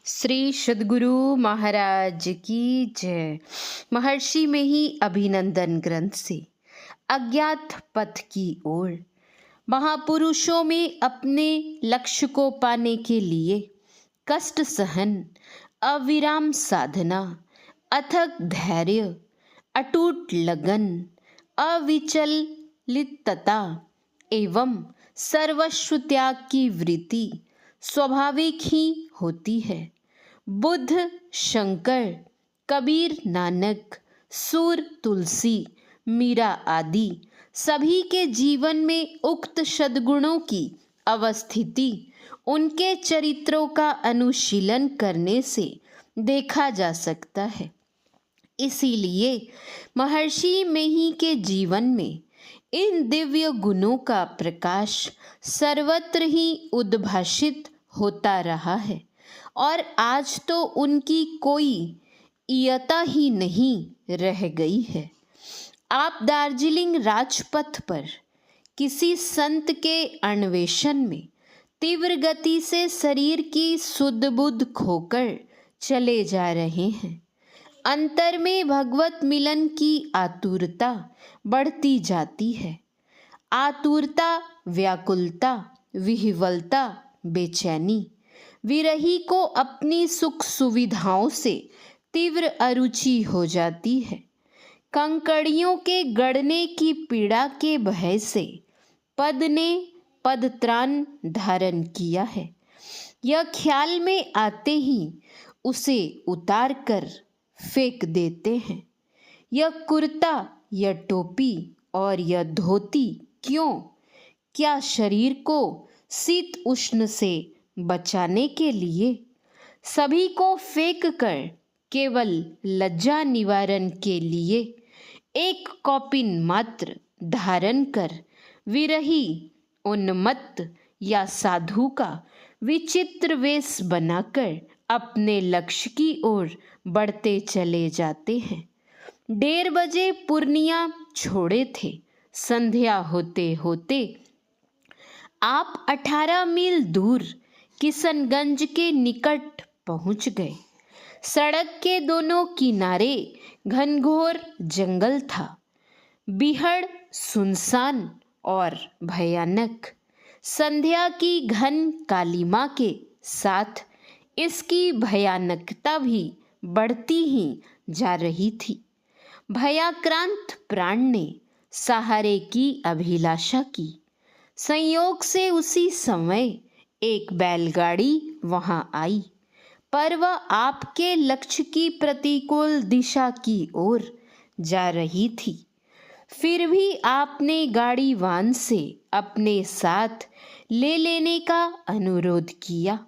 श्री सद्गुरु महाराज की जय। महर्षि में ही अभिनंदन ग्रंथ से अज्ञात पथ की ओर। महापुरुषों में अपने लक्ष्य को पाने के लिए कष्ट सहन, अविराम साधना, अथक धैर्य, अटूट लगन, अविचलितता एवं सर्वस्व त्याग की वृत्ति स्वाभाविक ही होती है। बुद्ध, शंकर, कबीर, नानक, सूर, तुलसी, मीरा आदि सभी के जीवन में उक्त सद्गुणों की अवस्थिति उनके चरित्रों का अनुशीलन करने से देखा जा सकता है। इसीलिए महर्षि मेही के जीवन में इन दिव्य गुणों का प्रकाश सर्वत्र ही उद्भासित होता रहा है और आज तो उनकी कोई इयता ही नहीं रह गई है। आप दार्जिलिंग राजपथ पर किसी संत के अन्वेषण में तीव्र गति से शरीर की सुध बुध खोकर चले जा रहे हैं। अंतर में भगवत मिलन की आतुरता बढ़ती जाती है। आतुरता, व्याकुलता, विह्वलता, बेचैनी, विरही को अपनी सुख सुविधाओं से तीव्र अरुचि हो जाती है। कंकड़ियों के गड़ने की पीड़ा के भय से पद ने पदत्राण धारण किया है। यह ख्याल में आते ही उसे उतार कर फेंक देते हैं। यह कुर्ता, यह टोपी और यह धोती क्यों? क्या शरीर को शीत उष्ण से बचाने के लिए? सभी को फेंक कर केवल लज्जा निवारण के लिए एक कौपीन मात्र धारण कर विरही, उन्मत्त या साधु का विचित्र वेश बनाकर अपने लक्ष्य की ओर बढ़ते चले जाते हैं। 1:30 बजे पूर्णिया छोड़े थे। संध्या होते होते आप 18 मील दूर किशनगंज के निकट पहुंच गए। सड़क के दोनों किनारे घनघोर जंगल था, बीहड़, सुनसान और भयानक। संध्या की घन कालिमा के साथ इसकी भयानकता भी बढ़ती ही जा रही थी। भयाक्रांत प्राण ने सहारे की अभिलाषा की। संयोग से उसी समय एक बैलगाड़ी वहां आई, पर वह आपके लक्ष्य की प्रतिकूल दिशा की ओर जा रही थी। फिर भी आपने गाड़ीवान से अपने साथ ले लेने का अनुरोध किया,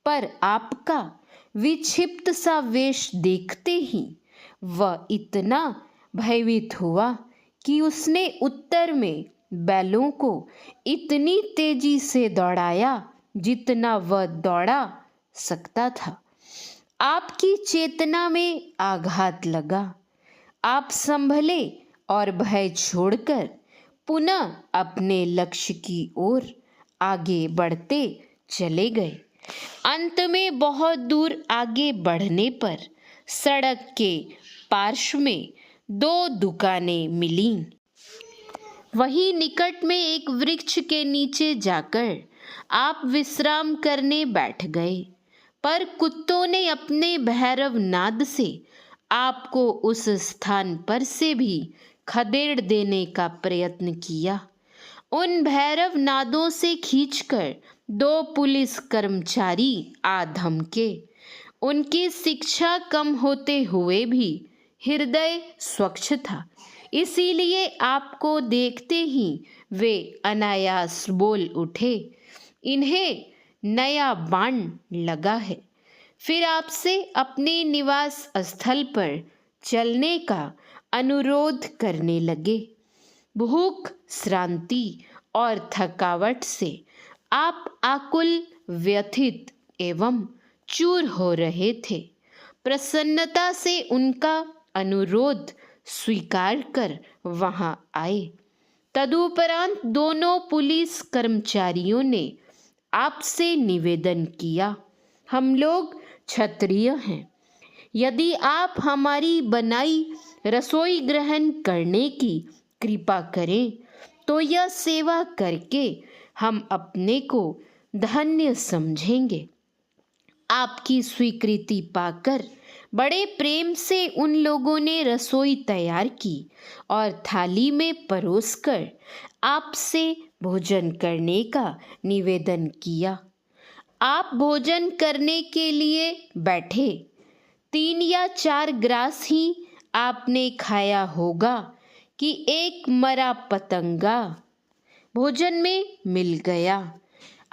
पर आपका विक्षिप्त सा वेश देखते ही वह इतना भयभीत हुआ कि उसने उत्तर में बैलों को इतनी तेजी से दौड़ाया जितना वह दौड़ा सकता था। आपकी चेतना में आघात लगा। आप संभले और भय छोड़कर पुनः अपने लक्ष्य की ओर आगे बढ़ते चले गए। अंत में बहुत दूर आगे बढ़ने पर सड़क के पार्श्व में 2 दुकानें मिलीं। वहीं निकट में एक वृक्ष के नीचे जाकर आप विश्राम करने बैठ गए, पर कुत्तों ने अपने भैरव नाद से आपको उस स्थान पर से भी खदेड़ देने का प्रयत्न किया। उन भैरव नादों से खींचकर 2 पुलिस कर्मचारी आ धमके। उनकी शिक्षा कम होते हुए भी हृदय स्वच्छ था, इसीलिए आपको देखते ही वे अनायास बोल उठे, इन्हें नया बाण लगा है। फिर आपसे अपने निवास स्थल पर चलने का अनुरोध करने लगे। भूख, श्रांति और थकावट से आप आकुल, व्यथित एवं चूर हो रहे थे। प्रसन्नता से उनका अनुरोध स्वीकार कर वहां आए। तदुपरांत दोनों पुलिस कर्मचारियों ने आपसे निवेदन किया, हम लोग क्षत्रिय हैं। यदि आप हमारी बनाई रसोई ग्रहण करने की कृपा करें तो यह सेवा करके हम अपने को धन्य समझेंगे। आपकी स्वीकृति पाकर बड़े प्रेम से उन लोगों ने रसोई तैयार की और थाली में परोसकर आपसे भोजन करने का निवेदन किया। आप भोजन करने के लिए बैठे। 3 या 4 ग्रास ही आपने खाया होगा कि एक मरा पतंगा भोजन में मिल गया।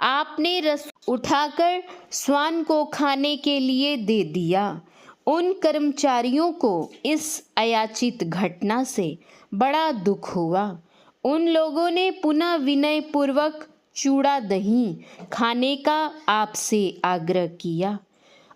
आपने रस उठाकर श्वान को खाने के लिए दे दिया। उन कर्मचारियों को इस अयाचित घटना से बड़ा दुख हुआ। उन लोगों ने पुनः विनय पूर्वक चूड़ा दही खाने का आपसे आग्रह किया।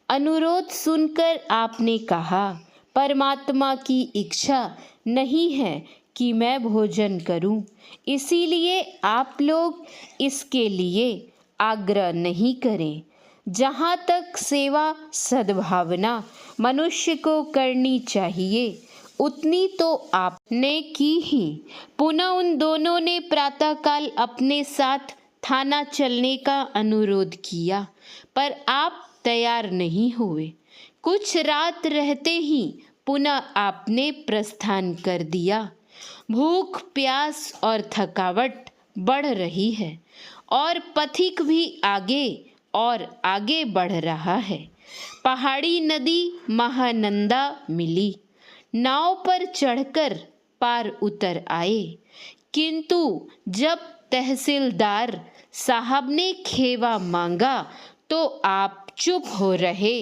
अनुरोध सुनकर आपने कहा, परमात्मा की इच्छा नहीं है कि मैं भोजन करूं, इसीलिए आप लोग इसके लिए आग्रह नहीं करें। जहाँ तक सेवा सद्भावना मनुष्य को करनी चाहिए उतनी तो आपने की ही। पुनः उन दोनों ने प्रातःकाल अपने साथ थाना चलने का अनुरोध किया, पर आप तैयार नहीं हुए। कुछ रात रहते ही पुनः आपने प्रस्थान कर दिया। भूख, प्यास और थकावट बढ़ रही है और पथिक भी आगे और आगे बढ़ रहा है। पहाड़ी नदी महानंदा मिली। नाव पर चढ़कर पार उतर आए, किंतु जब तहसीलदार साहब ने खेवा मांगा तो आप चुप हो रहे।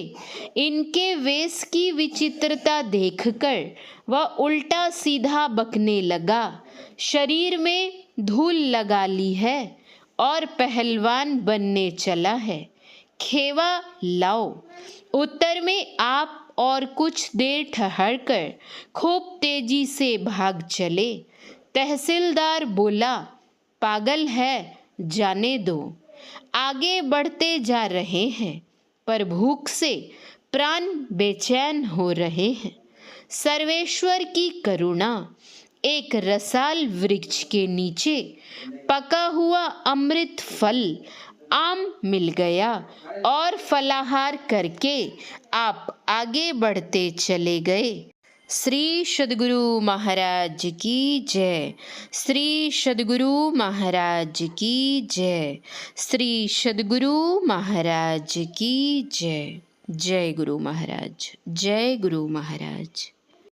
इनके वेश की विचित्रता देखकर वह उल्टा सीधा बकने लगा। शरीर में धूल लगा ली है और पहलवान बनने चला है। खेवा लाओ। उत्तर में आप और कुछ देर ठहरकर खूब तेजी से भाग चले। तहसीलदार बोला, पागल है, जाने दो। आगे बढ़ते जा रहे हैं पर भूख से प्राण बेचैन हो रहे हैं। सर्वेश्वर की करुणा। एक रसाल वृक्ष के नीचे पका हुआ अमृत फल आम मिल गया और फलाहार करके आप आगे बढ़ते चले गए। श्री सद्गुरु महाराज की जय। श्री सद्गुरु महाराज की जय। श्री सद्गुरु महाराज की जय। जय गुरु महाराज। जय गुरु महाराज।